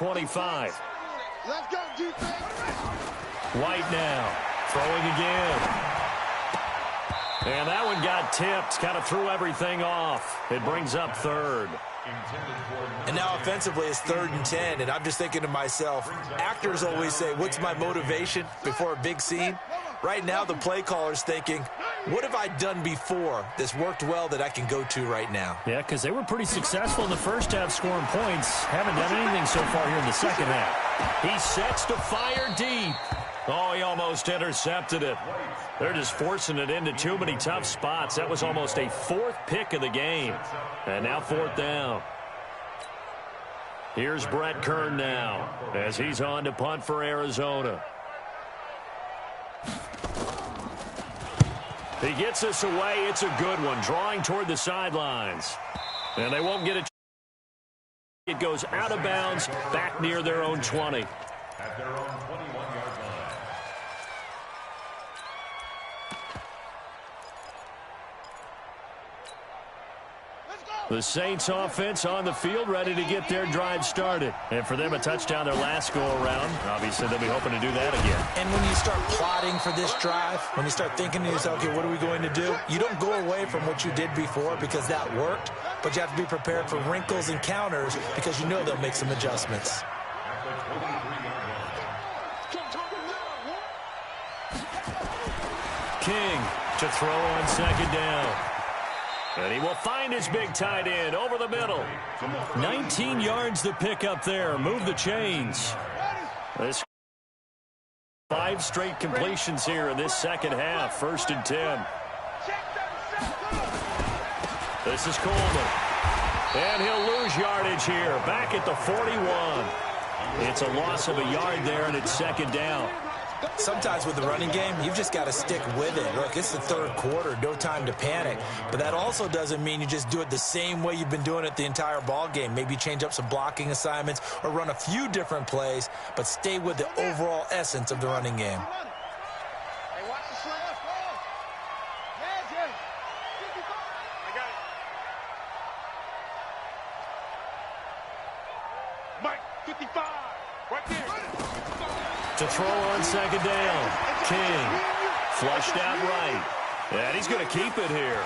25. Let's go, defense. White now, throwing again. And that one got tipped, kind of threw everything off. It brings up third. And now offensively it's 3rd and 10, and I'm just thinking to myself, actors always say, what's my motivation before a big scene? Right now the play caller's thinking, what have I done before that's worked well that I can go to right now? Yeah, because they were pretty successful in the first half scoring points. Haven't done anything so far here in the second half. He sets to fire deep. Oh, he almost intercepted it. They're just forcing it into too many tough spots. That was almost a 4th pick of the game. And now 4th down. Here's Brett Kern now as he's on to punt for Arizona. He gets this away. It's a good one, drawing toward the sidelines. And they won't get it. It goes out of bounds, back near their own 20. At their own 21-yard line. The Saints offense on the field, ready to get their drive started. And for them, a touchdown their last go-around. Obviously, they'll be hoping to do that again. And when you start plotting for this drive, when you start thinking to yourself, okay, what are we going to do? You don't go away from what you did before because that worked, but you have to be prepared for wrinkles and counters because you know they'll make some adjustments. King to throw on 2nd down. And he will find his big tight end over the middle. 19 yards to pick up there. Move the chains. This 5 straight completions here in this second half. 1st and 10. This is Coleman. And he'll lose yardage here. Back at the 41. It's a loss of a yard there, and it's 2nd down. Sometimes with the running game, you've just got to stick with it. Look, it's the 3rd quarter, no time to panic. But that also doesn't mean you just do it the same way you've been doing it the entire ball game. Maybe change up some blocking assignments or run a few different plays, but stay with the overall essence of the running game. Hey, watch the slant. I got it. Mike, 55. Right there. To throw on 2nd down. King flushed out right. And he's going to keep it here.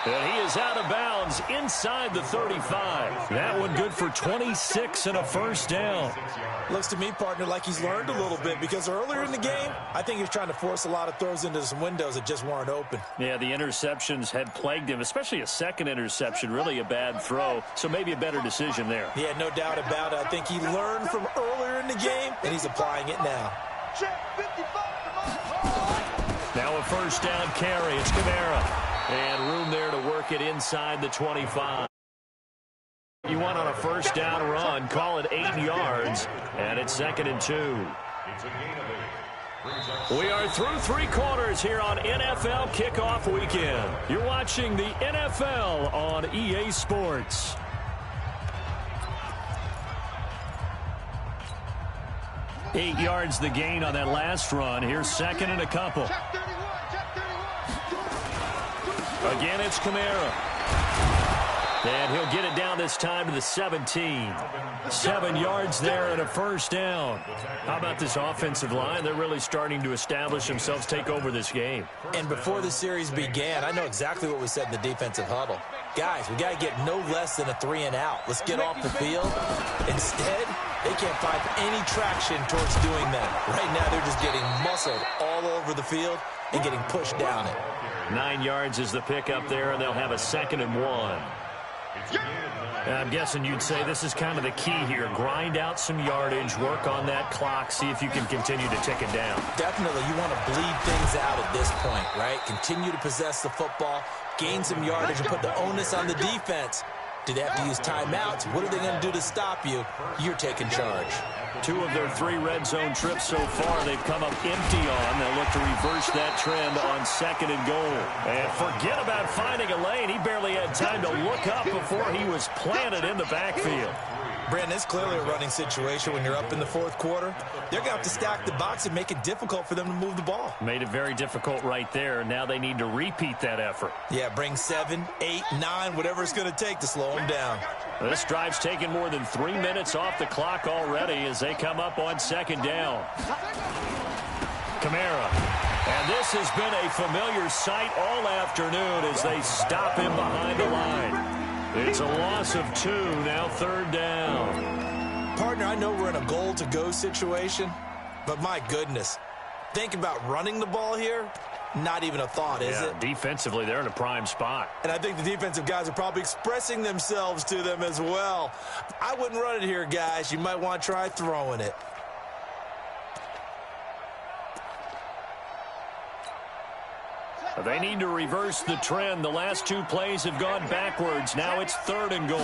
And he is out of bounds inside the 35. That one good for 26 and a 1st down. Looks to me, partner, like he's learned a little bit because earlier in the game, I think he was trying to force a lot of throws into some windows that just weren't open. Yeah, the interceptions had plagued him, especially a second interception, really a bad throw. So maybe a better decision there. Yeah, no doubt about it. I think he learned from earlier in the game, and he's applying it now. Now a 1st down carry. It's Kamara. And room there to work it inside the 25. You want on a 1st down run, call it 8 yards, and it's 2nd and 2. We are through 3 quarters here on NFL Kickoff Weekend. You're watching the NFL on EA Sports. Eight yards the gain on that last run. Here's 2nd and a couple. Again, it's Kamara. And he'll get it down this time to the 17. 7 yards there and a 1st down. How about this offensive line? They're really starting to establish themselves, take over this game. And before the series began, I know exactly what we said in the defensive huddle. Guys, we got to get no less than a 3 and out. Let's get off the field. Instead, they can't find any traction towards doing that. Right now, they're just getting muscled all over the field and getting pushed down it. 9 yards is the pickup there, and they'll have a 2nd and 1. I'm guessing you'd say this is kind of the key here. Grind out some yardage, work on that clock, see if you can continue to tick it down. Definitely, you want to bleed things out at this point, right? Continue to possess the football, gain some yardage, and put the onus on the defense. Do they have to use timeouts? What are they going to do to stop you? You're taking charge. 2 of their 3 red zone trips so far they've come up empty on. They'll look to reverse that trend on 2nd and goal. And forget about finding a lane. He barely had time to look up before he was planted in the backfield. Brandon, it's clearly a running situation when you're up in the fourth quarter. They're going to have to stack the box and make it difficult for them to move the ball. Made it very difficult right there. Now they need to repeat that effort. Yeah, bring 7, 8, 9, whatever it's going to take to slow them down. This drive's taken more than 3 minutes off the clock already as they come up on second down. Kamara. And this has been a familiar sight all afternoon as they stop him behind the line. It's a loss of 2, now third down. Partner, I know we're in a goal-to-go situation, but my goodness, think about running the ball here. Not even a thought, is it? Defensively, they're in a prime spot. And I think the defensive guys are probably expressing themselves to them as well. I wouldn't run it here, guys. You might want to try throwing it. They need to reverse the trend. The last 2 plays have gone backwards. Now it's 3rd and goal.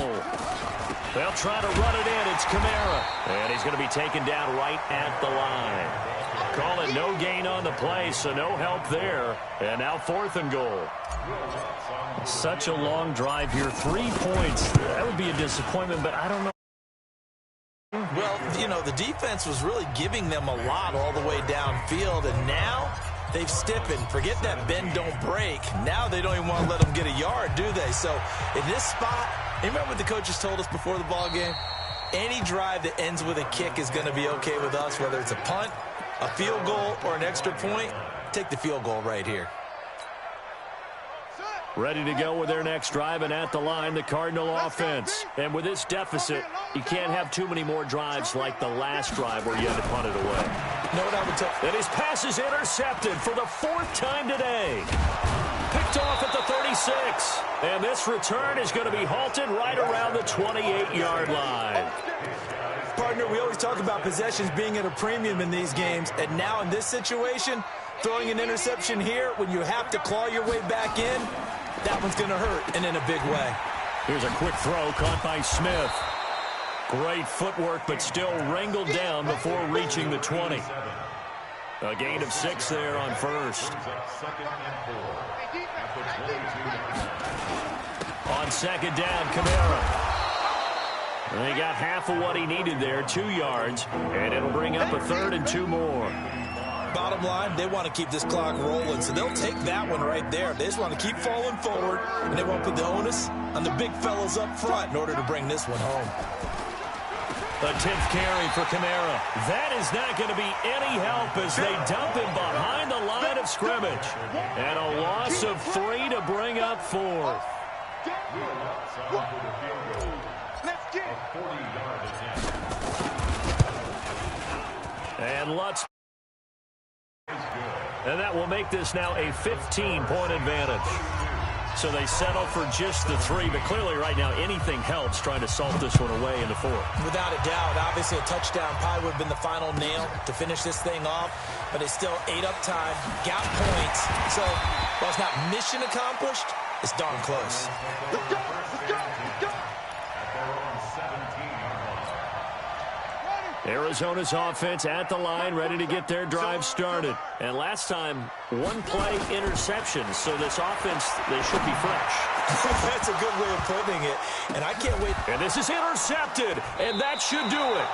They'll try to run it in. It's Kamara. And he's going to be taken down right at the line. Call it no gain on the play, so no help there. And now 4th and goal. Such a long drive here. 3 points. That would be a disappointment, but I don't know. Well, you know, the defense was really giving them a lot all the way downfield, and now they've stiffened. Forget that bend, don't break. Now they don't even want to let them get a yard, do they? So in this spot, you remember what the coaches told us before the ball game? Any drive that ends with a kick is going to be okay with us, whether it's a punt, a field goal, or an extra point. Take the field goal right here. Ready to go with their next drive, and at the line, the Cardinal offense. And with this deficit, you can't have too many more drives like the last drive where you had to punt it away. You know what I would tell? And his pass is intercepted for the 4th time today. Picked off at the 36. And this return is going to be halted right around the 28-yard line. Partner, we always talk about possessions being at a premium in these games, and now in this situation, throwing an interception here when you have to claw your way back in, that one's going to hurt, and in a big way. Here's a quick throw caught by Smith. Great footwork, but still wrangled down before reaching the 20. A gain of 6 there on first. On second down, Kamara. And he got half of what he needed there, 2 yards, and it'll bring up a 3rd and 2 more. Bottom line, they want to keep this clock rolling, so they'll take that one right there. They just want to keep falling forward, and they won't put the onus on the big fellas up front in order to bring this one home. A 10th carry for Kamara. That is not going to be any help as they dump him behind the line of scrimmage. And a loss of 3 to bring up 4th. And Lutz. And that will make this now a 15-point advantage. So they settle for just the 3, but clearly right now anything helps trying to salt this one away in the 4th. Without a doubt, obviously a touchdown probably would have been the final nail to finish this thing off, but it's still 8 up time, got points. So while it's not mission accomplished, it's darn close. Let's go! Let's go! Let's go! Arizona's offense at the line, ready to get their drive started. And last time, 1 play interception, so this offense, they should be fresh. That's a good way of putting it, and I can't wait. And this is intercepted, and that should do it.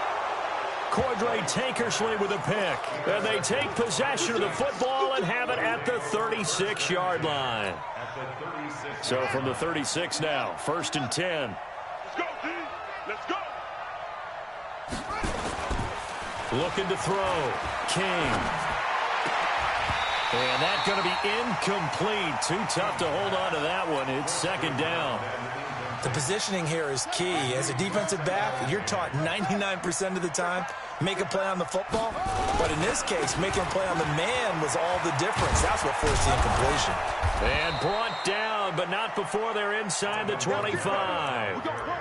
Cordray Tankersley with a pick. And they take possession of the football and have it at the 36-yard line. So from the 36 now, 1st and 10. Let's go, D! Let's go! Looking to throw. King. And that's going to be incomplete. Too tough to hold on to that one. It's 2nd down. The positioning here is key. As a defensive back, you're taught 99% of the time, make a play on the football. But in this case, making a play on the man was all the difference. That's what forced the incompletion. And brought down, but not before they're inside the 25. I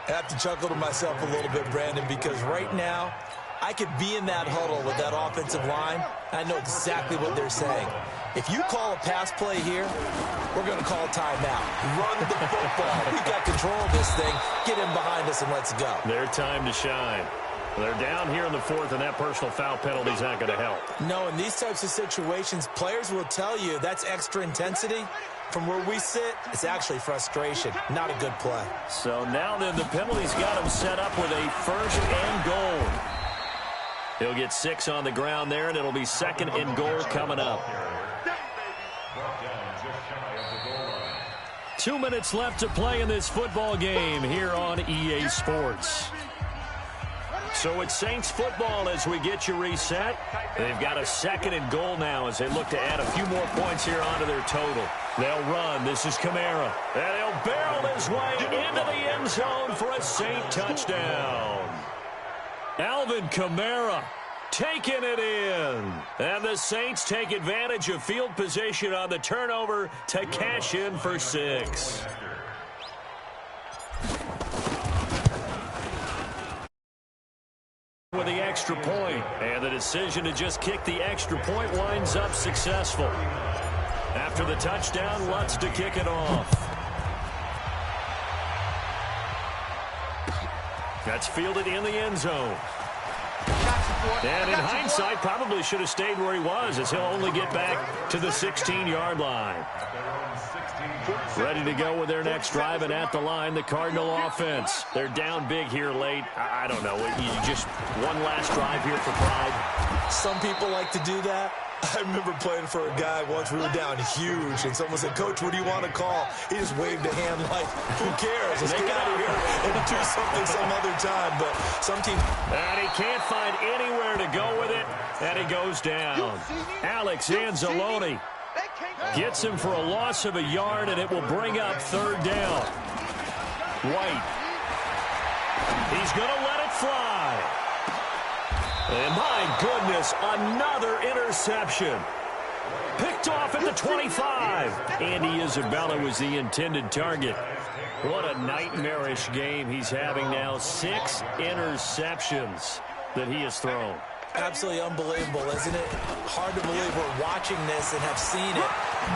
have to chuckle to myself a little bit, Brandon, because right now, I could be in that huddle with that offensive line. I know exactly what they're saying. If you call a pass play here, we're going to call timeout. Run the football. We got control of this thing. Get in behind us and let's go. Their time to shine. They're down here in the 4th, and that personal foul penalty is not going to help. No, in these types of situations, players will tell you that's extra intensity. From where we sit, it's actually frustration, not a good play. So now then the penalty's got him set up with a first and goal. He'll get 6 on the ground there, and it'll be second and goal coming up. 2 minutes left to play in this football game here on EA Sports. So it's Saints football as we get you reset. They've got a second and goal now as they look to add a few more points here onto their total. They'll run. This is Kamara. And he'll barrel his way into the end zone for a Saint touchdown. Alvin Kamara taking it in. And the Saints take advantage of field position on the turnover to cash in for 6. With the extra point, and the decision to just kick the extra point winds up successful. After the touchdown, Lutz to kick it off. That's fielded in the end zone. And in hindsight, probably should have stayed where he was, as he'll only get back to the 16-yard line. Ready to go with their next drive, and at the line, the Cardinal offense. They're down big here late. I don't know. You just one last drive here for pride. Some people like to do that. I remember playing for a guy once. We were down huge, and someone said, "Coach, what do you want to call?" He just waved a hand like, "Who cares? Let's get out of here and do something some other time." But some teams... And he can't find anywhere to go with it, and he goes down. Alex Anzalone gets him for a loss of a yard, and it will bring up third down. White. He's going to let it fly. And my goodness, another interception. Picked off at the 25. Andy Isabella was the intended target. What a nightmarish game he's having now. 6 interceptions that he has thrown. Absolutely unbelievable, isn't it? Hard to believe we're watching this and have seen it,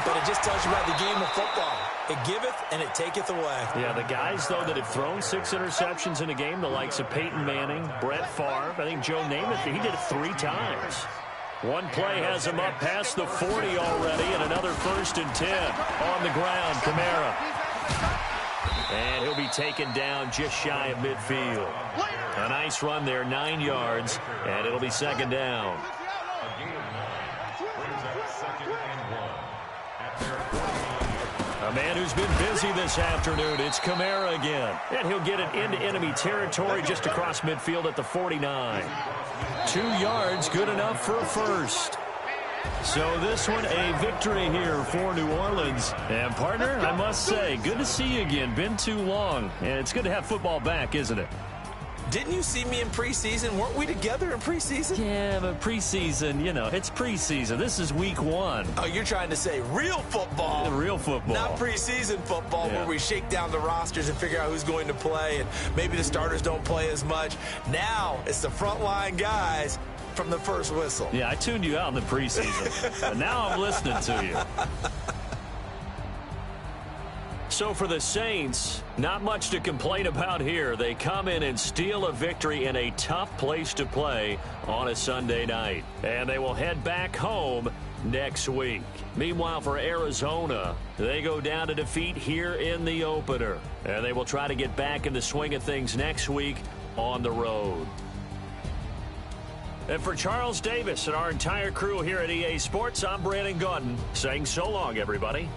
but it just tells you about the game of football. It giveth and it taketh away. Yeah, the guys, though, that have thrown 6 interceptions in a game, the likes of Peyton Manning, Brett Favre, I think Joe Namath, he did it 3 times. One play has him up past the 40 already, and another 1st and 10 on the ground. Kamara. And he'll be taken down just shy of midfield. A nice run there, 9 yards, and it'll be second down. A man who's been busy this afternoon, it's Kamara again. And he'll get it into enemy territory just across midfield at the 49. 2 yards, good enough for a first. So this one, a victory here for New Orleans. And, partner, I must say, good to see you again. Been too long. And it's good to have football back, isn't it? Didn't you see me in preseason? Weren't we together in preseason? Yeah, but preseason, you know, it's preseason. This is week 1. Oh, you're trying to say real football. Real football. Not preseason football where we shake down the rosters and figure out who's going to play, and maybe the starters don't play as much. Now it's the frontline guys from the first whistle. Yeah, I tuned you out in the preseason, but now I'm listening to you. So for the Saints, not much to complain about here. They come in and steal a victory in a tough place to play on a Sunday night. And they will head back home next week. Meanwhile, for Arizona, they go down to defeat here in the opener. And they will try to get back in the swing of things next week on the road. And for Charles Davis and our entire crew here at EA Sports, I'm Brandon Gaudin saying so long, everybody.